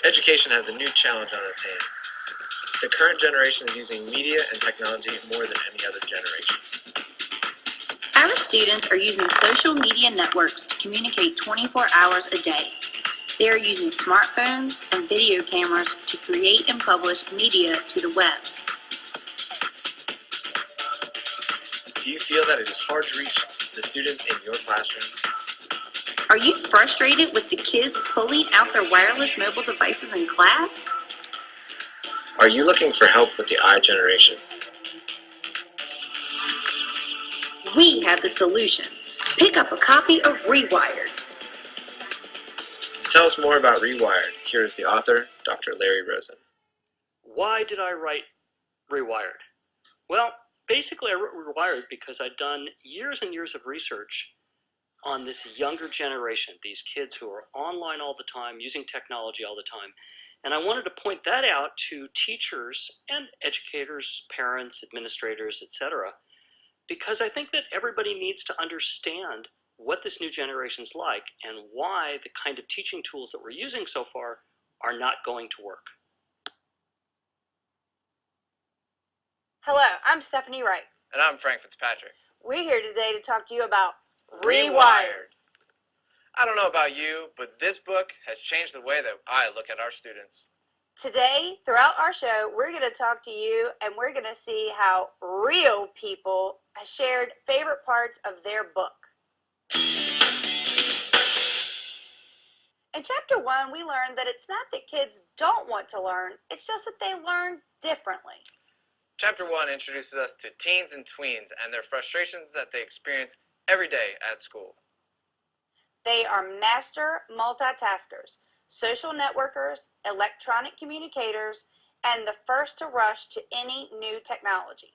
Education has a new challenge on its hands. The current generation is using media and technology more than any other generation. Our students are using social media networks to communicate 24 hours a day. They are using smartphones and video cameras to create and publish media to the web. Do you feel that it is hard to reach the students in your classroom? Are you frustrated with the kids pulling out their wireless mobile devices in class? Are you looking for help with the iGeneration? We have the solution. Pick up a copy of Rewired. To tell us more about Rewired, here is the author, Dr. Larry Rosen. Why did I write Rewired? Well, basically I wrote Rewired because I'd done years and years of research on this younger generation, these kids who are online all the time, using technology all the time. And I wanted to point that out to teachers and educators, parents, administrators, etc., because I think that everybody needs to understand what this new generation's like and why the kind of teaching tools that we're using so far are not going to work. Hello, I'm Stephanie Wright. And I'm Frank Fitzpatrick. We're here today to talk to you about Rewired. I don't know about you, but this book has changed the way that I look at our students. Today, throughout our show, we're going to talk to you and we're going to see how real people have shared favorite parts of their book. In Chapter 1, we learned that it's not that kids don't want to learn, it's just that they learn differently. Chapter 1 introduces us to teens and tweens and their frustrations that they experience every day at school. They are master multitaskers, social networkers, electronic communicators, and the first to rush to any new technology.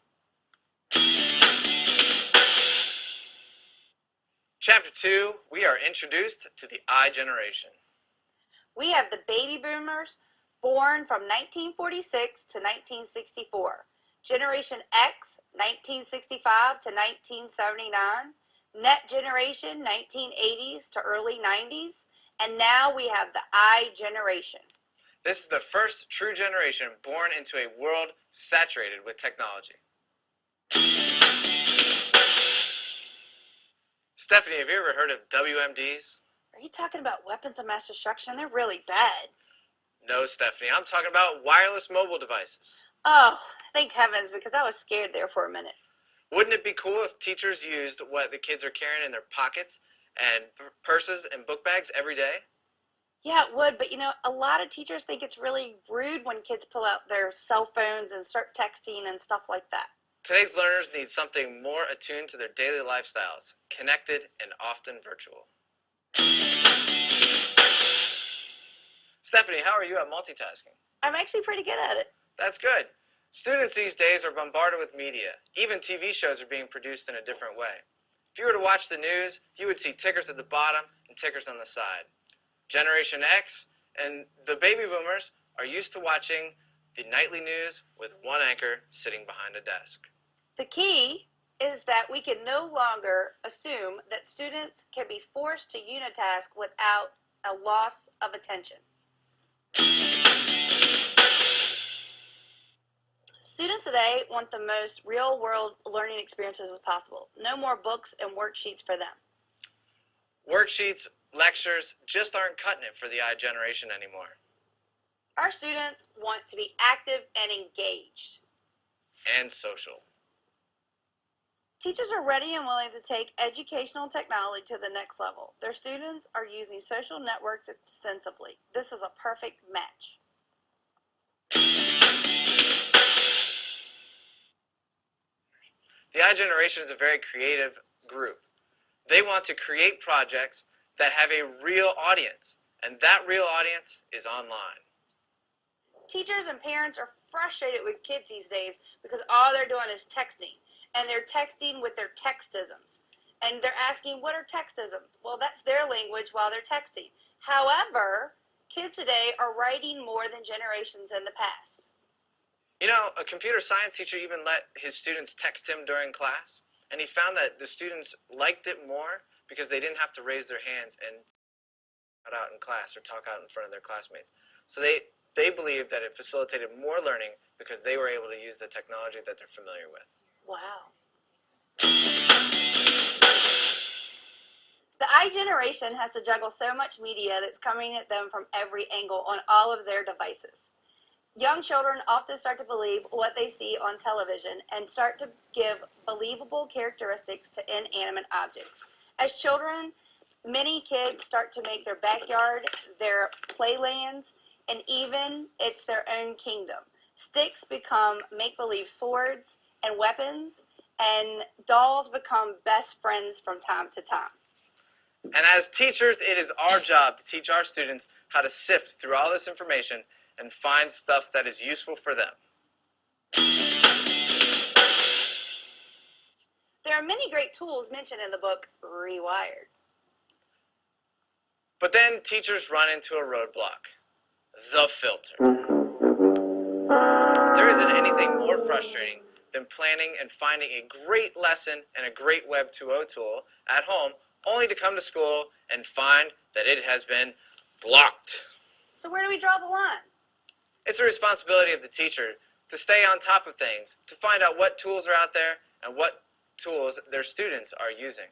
Chapter 2, we are introduced to the iGeneration. We have the baby boomers born from 1946 to 1964, Generation X, 1965 to 1979, Net Generation, 1980s to early 90s, and now we have the iGeneration. This is the first true generation born into a world saturated with technology. Stephanie, have you ever heard of WMDs? Are you talking about weapons of mass destruction? They're really bad. No, Stephanie, I'm talking about wireless mobile devices. Oh, thank heavens, because I was scared there for a minute. Wouldn't it be cool if teachers used what the kids are carrying in their pockets and purses and book bags every day? Yeah, it would, but a lot of teachers think it's really rude when kids pull out their cell phones and start texting and stuff like that. Today's learners need something more attuned to their daily lifestyles, connected and often virtual. Stephanie, how are you at multitasking? I'm actually pretty good at it. That's good. Students these days are bombarded with media. Even TV shows are being produced in a different way. If you were to watch the news, you would see tickers at the bottom and tickers on the side. Generation X and the baby boomers are used to watching the nightly news with one anchor sitting behind a desk. The key is that we can no longer assume that students can be forced to unitask without a loss of attention. Students today want the most real-world learning experiences as possible. No more books and worksheets for them. Worksheets, lectures just aren't cutting it for the iGeneration anymore. Our students want to be active and engaged. And social. Teachers are ready and willing to take educational technology to the next level. Their students are using social networks extensively. This is a perfect match. The iGeneration is a very creative group. They want to create projects that have a real audience, and that real audience is online. Teachers and parents are frustrated with kids these days because all they're doing is texting, and they're texting with their textisms. And they're asking, what are textisms? Well, that's their language while they're texting. However, kids today are writing more than generations in the past. You know, a computer science teacher even let his students text him during class, and he found that the students liked it more because they didn't have to raise their hands and out in class or talk out in front of their classmates. So they believe that it facilitated more learning because they were able to use the technology that they're familiar with. Wow. The iGeneration has to juggle so much media that's coming at them from every angle on all of their devices. Young children often start to believe what they see on television and start to give believable characteristics to inanimate objects. As children, many kids start to make their backyard their playlands, and even it's their own kingdom. Sticks become make-believe swords and weapons, and dolls become best friends from time to time. And as teachers, it is our job to teach our students how to sift through all this information and find stuff that is useful for them. There are many great tools mentioned in the book Rewired. But then teachers run into a roadblock: the filter. There isn't anything more frustrating than planning and finding a great lesson and a great Web 2.0 tool at home, only to come to school and find that it has been blocked. So where do we draw the line? It's a responsibility of the teacher to stay on top of things, to find out what tools are out there and what tools their students are using.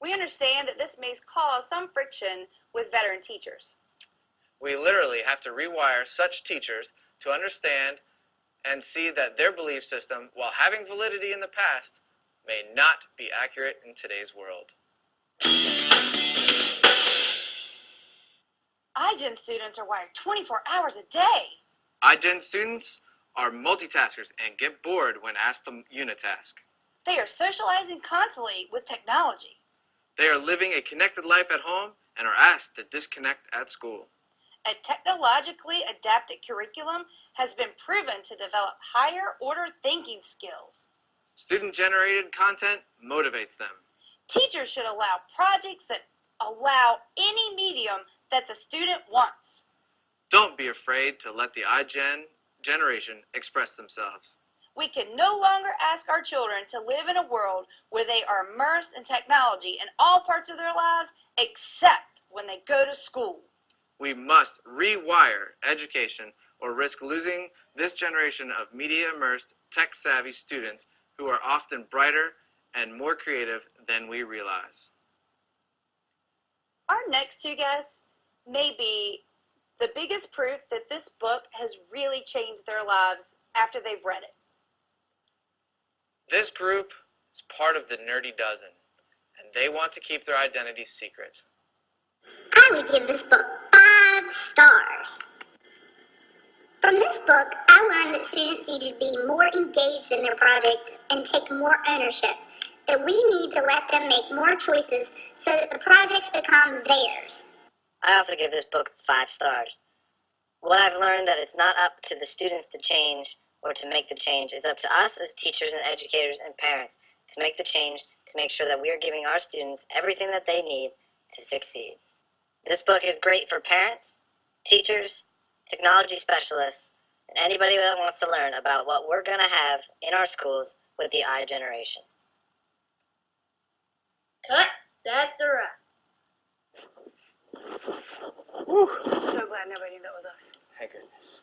We understand that this may cause some friction with veteran teachers. We literally have to rewire such teachers to understand and see that their belief system, while having validity in the past, may not be accurate in today's world. iGen students are wired 24 hours a day. iGen students are multitaskers and get bored when asked to unitask. They are socializing constantly with technology. They are living a connected life at home and are asked to disconnect at school. A technologically adapted curriculum has been proven to develop higher order thinking skills. Student-generated content motivates them. Teachers should allow projects that allow any medium that the student wants. Don't be afraid to let the iGen generation express themselves. We can no longer ask our children to live in a world where they are immersed in technology in all parts of their lives except when they go to school. We must rewire education or risk losing this generation of media-immersed, tech-savvy students who are often brighter and more creative than we realize. Our next two guests may be the biggest proof that this book has really changed their lives after they've read it. This group is part of the Nerdy Dozen, and they want to keep their identities secret. I would give this book 5 stars. From this book, I learned that students need to be more engaged in their projects and take more ownership, that we need to let them make more choices so that the projects become theirs. I also give this book 5 stars. What I've learned that it's not up to the students to change or to make the change. It's up to us as teachers and educators and parents to make the change, to make sure that we are giving our students everything that they need to succeed. This book is great for parents, teachers, technology specialists, and anybody that wants to learn about what we're going to have in our schools with the iGeneration. Cut. That's a wrap. Whew. So glad nobody knew that was us. Thank goodness.